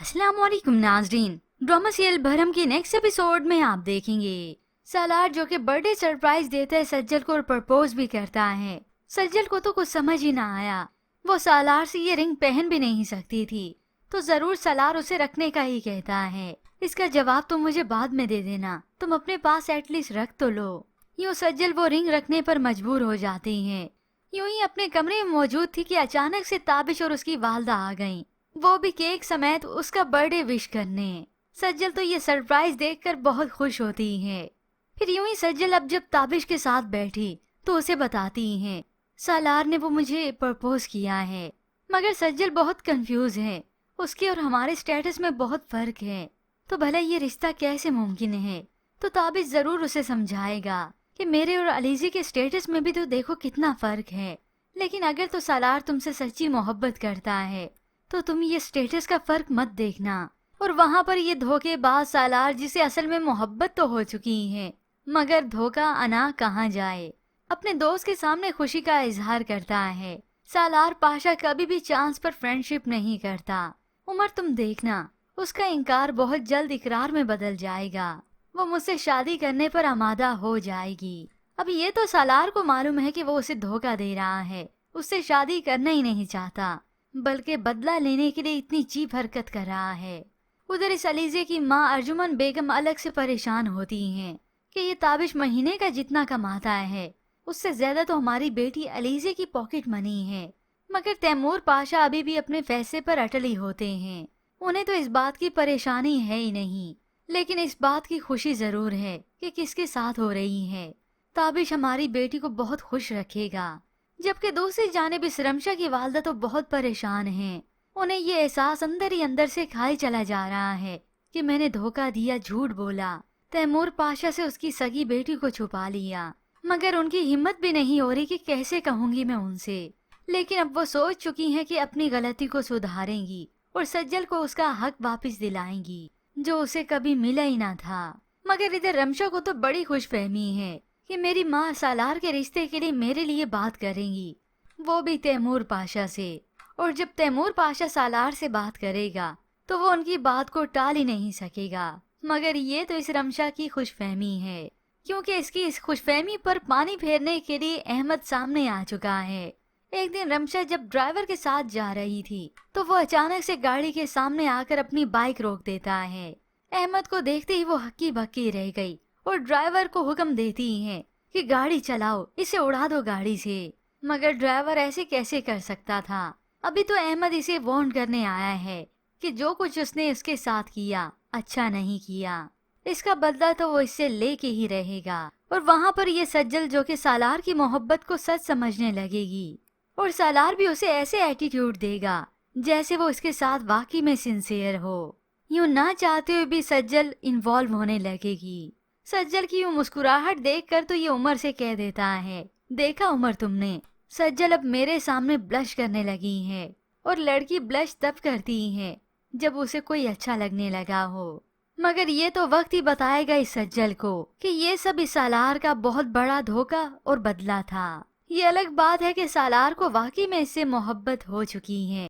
अस्सलाम वालेकुम नाजरीन। ड्रामा सीरियल भरम के नेक्स्ट एपिसोड में आप देखेंगे सालार जो कि बर्थडे सरप्राइज देता है सज्जल को और प्रपोज भी करता है। सज्जल को तो कुछ समझ ही ना आया, वो सालार से ये रिंग पहन भी नहीं सकती थी, तो जरूर सालार उसे रखने का ही कहता है। इसका जवाब तुम मुझे बाद में दे देना, तुम अपने पास एटलीस्ट रख तो लो। यूँ सज्जल वो रिंग रखने पर मजबूर हो जाती है। यूं ही अपने कमरे में मौजूद थी कि अचानक से ताबिश और उसकी वालदा आ गईं, वो भी केक समेत उसका बर्थडे विश करने। सज्जल तो ये सरप्राइज देखकर बहुत खुश होती है। फिर यूं ही सज्जल अब जब ताबिश के साथ बैठी तो उसे बताती है सालार ने वो मुझे प्रपोज किया है। मगर सज्जल बहुत कंफ्यूज है, उसके और हमारे स्टेटस में बहुत फर्क है, तो भला ये रिश्ता कैसे मुमकिन है। तो ताबिश जरूर उसे समझाएगा कि मेरे और अलीजी के स्टेटस में भी तो देखो कितना फर्क है, लेकिन अगर तो सालार तुमसे सच्ची मोहब्बत करता है तो तुम ये स्टेटस का फर्क मत देखना। और वहाँ पर ये धोखेबाज सालार जिसे असल में मोहब्बत तो हो चुकी है, मगर धोखा अना कहाँ जाए, अपने दोस्त के सामने खुशी का इजहार करता है। सालार पाशा कभी भी चांस पर फ्रेंडशिप नहीं करता। उमर तुम देखना, उसका इनकार बहुत जल्द इकरार में बदल जाएगा, वो मुझसे शादी करने पर आमादा हो जाएगी। अब ये तो सालार को मालूम है कि वो उसे धोखा दे रहा है, उससे शादी करना ही नहीं चाहता, बल्कि बदला लेने के लिए इतनी चीप हरकत कर रहा है। उधर इस अलीजे की माँ अर्जुमन बेगम अलग से परेशान होती हैं कि ये ताबिश महीने का जितना कमाता है उससे ज्यादा तो हमारी बेटी अलीजे की पॉकेट मनी है। मगर तैमूर पाशा अभी भी अपने फैसले पर अटल ही होते हैं, उन्हें तो इस बात की परेशानी है ही नहीं, लेकिन इस बात की खुशी जरूर है कि किसके साथ हो रही है। ताबिश हमारी बेटी को बहुत खुश रखेगा। जबकि दूसरी जानिब इस रमशा की वालदा तो बहुत परेशान हैं। उन्हें ये एहसास अंदर ही अंदर से खाए चला जा रहा है कि मैंने धोखा दिया, झूठ बोला, तैमूर पाशा से उसकी सगी बेटी को छुपा लिया। मगर उनकी हिम्मत भी नहीं हो रही कि कैसे कहूंगी मैं उनसे। लेकिन अब वो सोच चुकी हैं कि अपनी गलती को सुधारेंगी और सज्जल को उसका हक वापस दिलाएंगी जो उसे कभी मिला ही ना था। मगर इधर रमशा को तो बड़ी खुशफहमी है कि मेरी माँ सालार के रिश्ते के लिए मेरे लिए बात करेंगी, वो भी तैमूर पाशा से। और जब तैमूर पाशा सालार से बात करेगा तो वो उनकी बात को टाल ही नहीं सकेगा। मगर ये तो इस रमशा की खुशफहमी है, क्योंकि इसकी इस खुशफहमी पर पानी फेरने के लिए अहमद सामने आ चुका है। एक दिन रमशा जब ड्राइवर के साथ जा रही थी तो वो अचानक से गाड़ी के सामने आकर अपनी बाइक रोक देता है। अहमद को देखते ही वो हक्की बक्की रह गई और ड्राइवर को हुक्म देती है कि गाड़ी चलाओ, इसे उड़ा दो गाड़ी से। मगर ड्राइवर ऐसे कैसे कर सकता था, अभी तो अहमद इसे वार्न करने आया है कि जो कुछ उसने उसके साथ किया अच्छा नहीं किया, इसका बदला तो वो इससे लेके ही रहेगा। और वहाँ पर ये सज्जल जो कि सालार की मोहब्बत को सच समझने लगेगी और सालार भी उसे ऐसे एटीट्यूड देगा जैसे वो इसके साथ वाकई में सिंसियर हो। यूँ ना चाहते हुए भी सज्जल इन्वॉल्व होने लगेगी। सज्जल की यूँ मुस्कुराहट देखकर तो ये उमर से कह देता है, देखा उमर तुमने, सज्जल अब मेरे सामने ब्लश करने लगी है। और लड़की ब्लश तब करती है जब उसे कोई अच्छा लगने लगा हो। मगर ये तो वक्त ही बताएगा इस सज्जल को कि ये सब इस सालार का बहुत बड़ा धोखा और बदला था। ये अलग बात है कि सालार को वाकई में इससे मोहब्बत हो चुकी है।